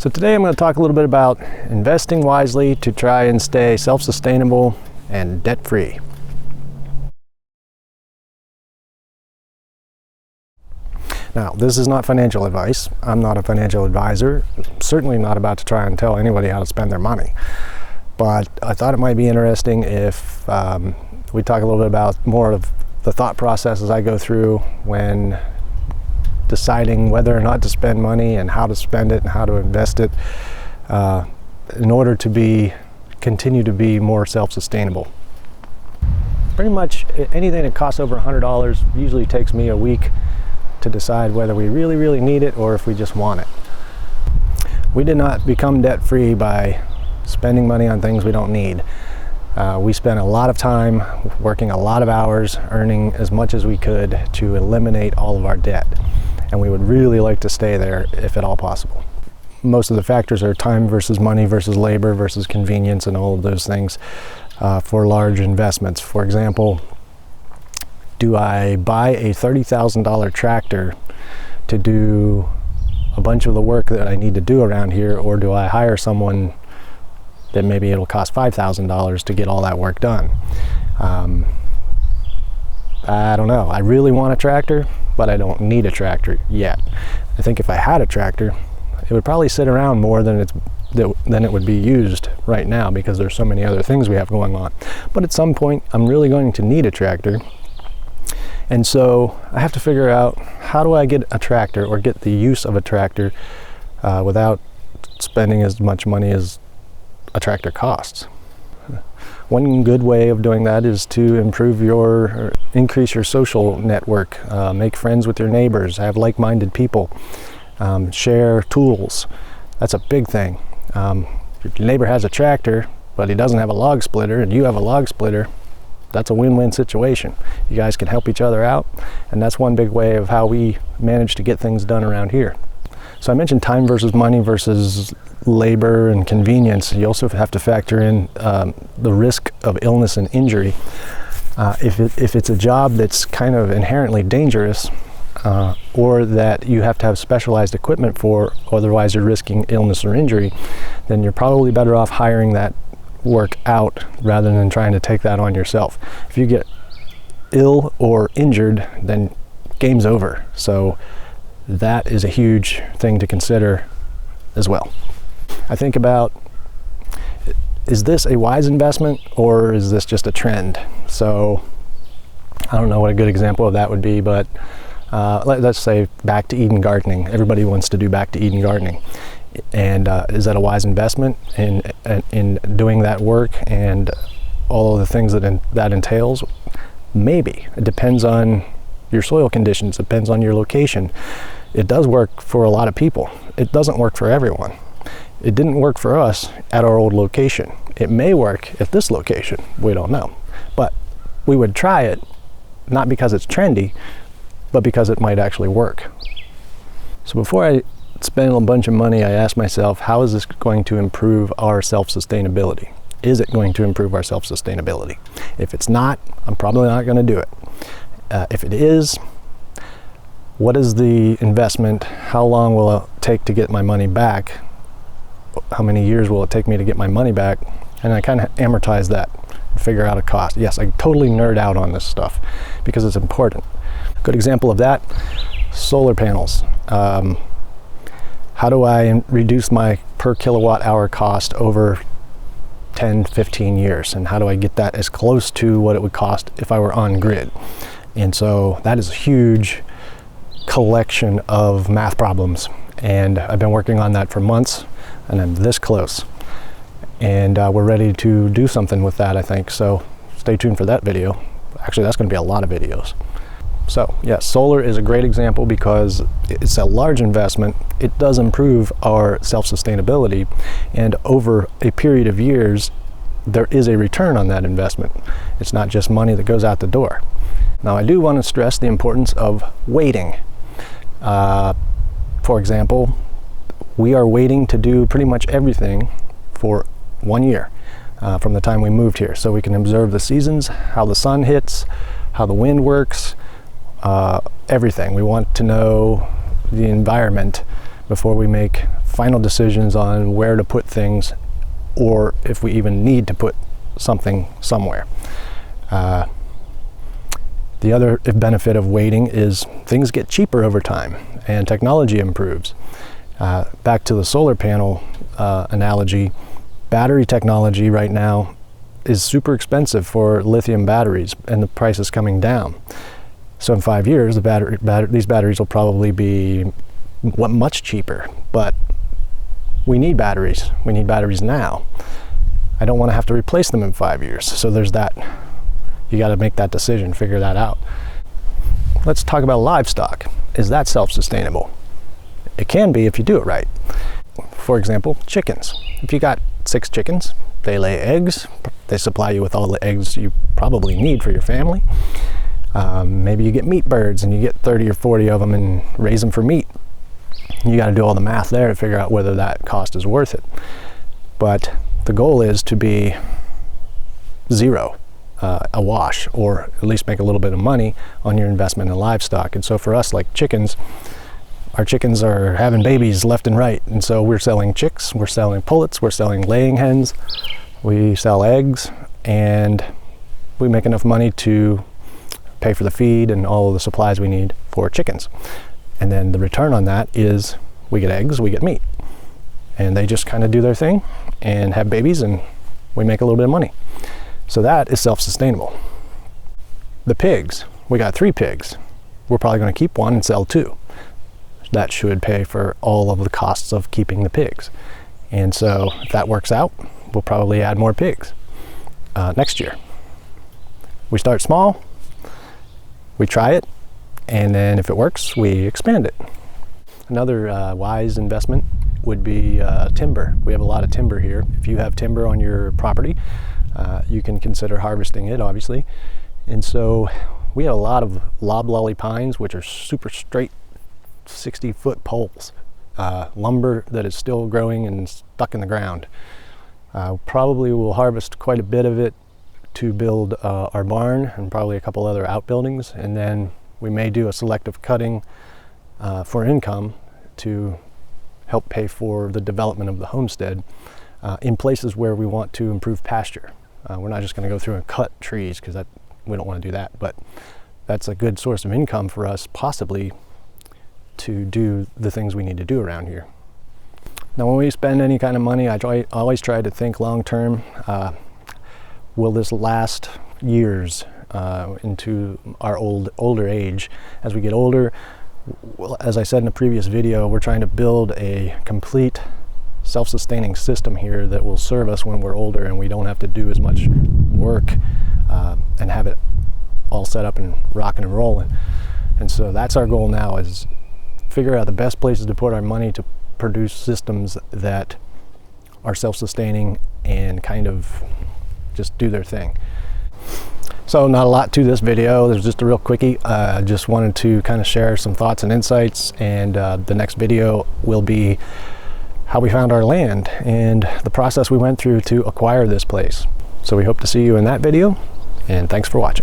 So today I'm going to talk a little bit about investing wisely to try and stay self-sustainable and debt-free. Now, this is not financial advice. I'm not a financial advisor. I'm certainly not about to try and tell anybody how to spend their money. But I thought it might be interesting if we talk a little bit about more of the thought processes I go through when deciding whether or not to spend money and how to spend it and how to invest it in order to continue to be more self-sustainable. Pretty much anything that costs over $100 usually takes me a week to decide whether we really need it or if we just want it. We did not become debt-free by spending money on things we don't need. We spent a lot of time working a lot of hours, earning as much as we could to eliminate all of our debt. And we would really like to stay there if at all possible. Most of the factors are time versus money versus labor versus convenience and all of those things for large investments. For example, do I buy a $30,000 tractor to do a bunch of the work that I need to do around here, or do I hire someone that maybe it'll cost $5,000 to get all that work done? I don't know. I really want a tractor, but I don't need a tractor yet. I think if I had a tractor, it would probably sit around more than it would be used right now because there's so many other things we have going on. But at some point, I'm really going to need a tractor. And so I have to figure out, how do I get a tractor or get the use of a tractor without spending as much money as a tractor costs? One good way of doing that is to increase your social network, make friends with your neighbors, have like-minded people, share tools. That's a big thing. If your neighbor has a tractor, but he doesn't have a log splitter, and you have a log splitter, that's a win-win situation. You guys can help each other out, and that's one big way of how we manage to get things done around here. So I mentioned time versus money versus labor and convenience. You also have to factor in the risk of illness and injury. If it's a job that's kind of inherently dangerous, or that you have to have specialized equipment for, otherwise you're risking illness or injury, then you're probably better off hiring that work out rather than trying to take that on yourself. If you get ill or injured, then game's over. So that is a huge thing to consider as well. I think about, is this a wise investment or is this just a trend? So I don't know what a good example of that would be, but let's say back to Eden gardening. Everybody wants to do back to Eden gardening. And is that a wise investment in doing that work and all of the things that entails? Maybe. It depends on your soil conditions, it depends on your location. It does work for a lot of people. It doesn't work for everyone. It didn't work for us at our old location. It may work at this location, we don't know. But we would try it, not because it's trendy, but because it might actually work. So before I spend a bunch of money, I ask myself, how is this going to improve our self-sustainability? Is it going to improve our self-sustainability? If it's not, I'm probably not going to do it. If it is, what is the investment? How long will it take to get my money back? How many years will it take me to get my money back? And I kind of amortize that, figure out a cost. Yes, I totally nerd out on this stuff because it's important. A good example of that, solar panels. How do I reduce my per kilowatt hour cost over 10, 15 years? And how do I get that as close to what it would cost if I were on grid? And so that is a huge collection of math problems. And I've been working on that for months, and I'm this close. And we're ready to do something with that, I think. So stay tuned for that video. Actually, that's going to be a lot of videos. So yeah, solar is a great example because it's a large investment. It does improve our self-sustainability, and over a period of years, there is a return on that investment. It's not just money that goes out the door. Now, I do want to stress the importance of waiting. For example, we are waiting to do pretty much everything for 1 year from the time we moved here, so we can observe the seasons, how the sun hits, how the wind works, everything. We want to know the environment before we make final decisions on where to put things, or if we even need to put something somewhere. The other benefit of waiting is things get cheaper over time and technology improves. Back to the solar panel analogy, battery technology right now is super expensive for lithium batteries, and the price is coming down. So in 5 years, these batteries will probably be much cheaper, but we need batteries. We need batteries now. I don't want to have to replace them in 5 years. So there's that. You got to make that decision, figure that out. Let's talk about livestock. Is that self-sustainable? It can be if you do it right. For example, chickens. If you got 6 chickens, they lay eggs. They supply you with all the eggs you probably need for your family. Maybe you get meat birds and you get 30 or 40 of them and raise them for meat. You got to do all the math there to figure out whether that cost is worth it. But the goal is to be zero, a wash, or at least make a little bit of money on your investment in livestock. And so for us, like chickens, our chickens are having babies left and right. And so we're selling chicks, we're selling pullets, we're selling laying hens, we sell eggs, and we make enough money to pay for the feed and all of the supplies we need for chickens. And then the return on that is we get eggs, we get meat. And they just kind of do their thing and have babies, and we make a little bit of money. So that is self-sustainable. The pigs, we got 3 pigs. We're probably going to keep 1 and sell 2. That should pay for all of the costs of keeping the pigs. And so if that works out, we'll probably add more pigs next year. We start small, we try it, and then if it works, we expand it. Another wise investment would be timber. We have a lot of timber here. If you have timber on your property, you can consider harvesting it, obviously. And so we have a lot of loblolly pines, which are super straight 60-foot poles, lumber that is still growing and stuck in the ground. Probably will harvest quite a bit of it to build our barn and probably a couple other outbuildings, and then we may do a selective cutting for income to help pay for the development of the homestead in places where we want to improve pasture. We're not just going to go through and cut trees, because we don't want to do that, but that's a good source of income for us, possibly, to do the things we need to do around here. Now, when we spend any kind of money, I always try to think long term. Will this last years into our older age? As we get older, well, as I said in a previous video, we're trying to build a complete self-sustaining system here that will serve us when we're older and we don't have to do as much work and have it all set up and rocking and rolling. And so that's our goal now, is figure out the best places to put our money to produce systems that are self-sustaining and kind of just do their thing. So not a lot to this video. There's just a real quickie. Just wanted to kind of share some thoughts and insights, and the next video will be how we found our land and the process we went through to acquire this place. So we hope to see you in that video, and thanks for watching.